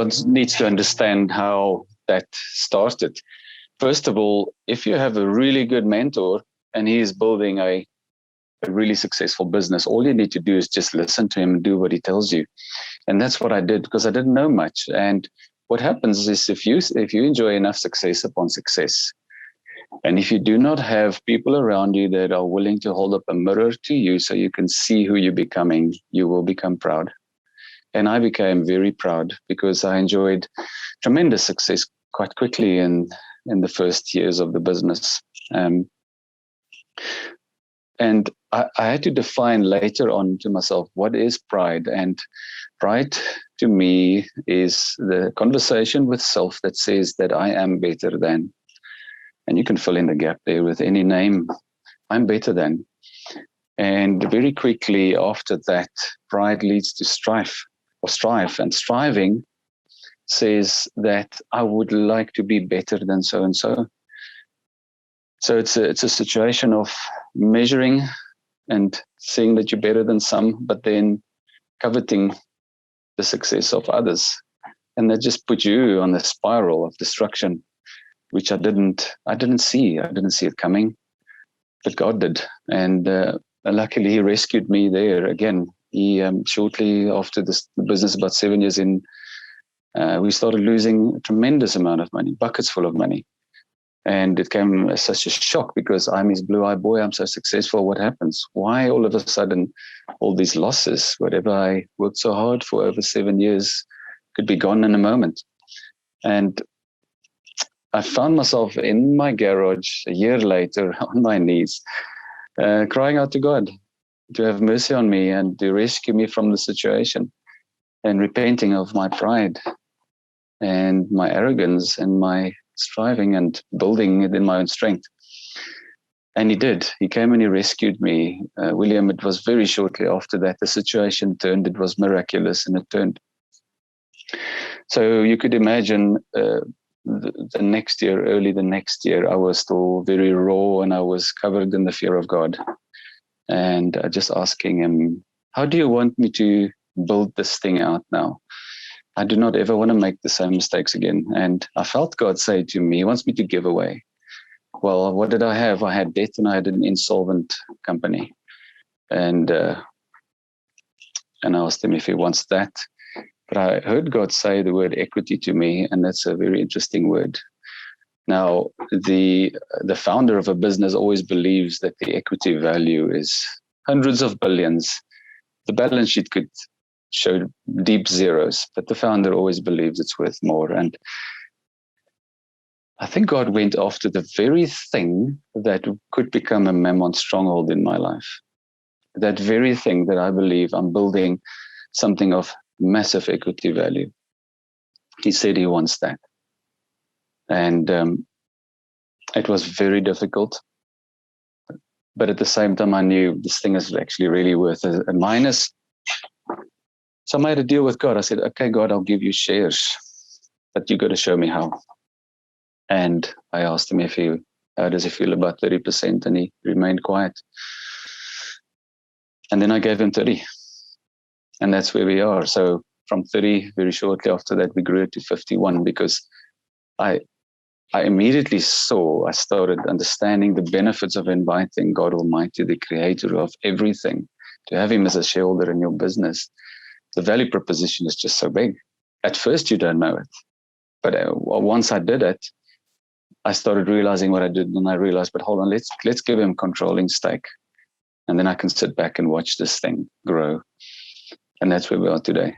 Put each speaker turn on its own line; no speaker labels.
God needs to understand how that started. First of all, if you have a really good mentor and he is building a really successful business, all you need to do is just listen to him and do what he tells you. And that's what I did, because I didn't know much. And what happens is if you enjoy enough success upon success, and if you do not have people around you that are willing to hold up a mirror to you so you can see who you're becoming, you will become proud. And I became very proud because I enjoyed tremendous success quite quickly in the first years of the business. And I had to define later on to myself, what is pride? And pride to me is the conversation with self that says that I am better than. And you can fill in the gap there with any name. I'm better than. And very quickly after that, pride leads to strife. And striving says that I would like to be better than so and so. So it's a situation of measuring and seeing that you're better than some, but then coveting the success of others, and that just put you on a spiral of destruction, which I didn't see. I didn't see it coming, but God did, and luckily He rescued me there again. He shortly after the business, about 7 years in, we started losing a tremendous amount of money, buckets full of money. And it came as such a shock because I'm his blue-eyed boy. I'm so successful. What happens? Why all of a sudden all these losses, whatever I worked so hard for over 7 years, could be gone in a moment? And I found myself in my garage a year later on my knees, crying out to God to have mercy on me and to rescue me from the situation, and repenting of my pride and my arrogance and my striving and building it in my own strength. And He did. He came and He rescued me. William, it was very shortly after that the situation turned. It was miraculous, and it turned. So you could imagine the next year, early the next year, I was still very raw and I was covered in the fear of God. And just asking Him, how do you want me to build this thing out now? I do not ever want to make the same mistakes again. And I felt God say to me, He wants me to give away. Well, what did I have? I had debt and I had an insolvent company. And I asked Him if He wants that. But I heard God say the word equity to me, and that's a very interesting word. Now, the founder of a business always believes that the equity value is hundreds of billions. The balance sheet could show deep zeros, but the founder always believes it's worth more. And I think God went after the very thing that could become a mammon stronghold in my life. That very thing that I believe I'm building something of massive equity value. He said He wants that. And it was very difficult. But at the same time, I knew this thing is actually really worth a minus. So I made a deal with God. I said, okay, God, I'll give you shares, but you got to show me how. And I asked Him how does He feel about 30%? And He remained quiet. And then I gave Him 30. And that's where we are. So from 30, very shortly after that, we grew it to 51 because I immediately I started understanding the benefits of inviting God Almighty, the creator of everything, to have Him as a shareholder in your business. The value proposition is just so big. At first, you don't know it. But once I did it, I started realizing what I did, and I realized, but hold on, let's give Him controlling stake. And then I can sit back and watch this thing grow. And that's where we are today.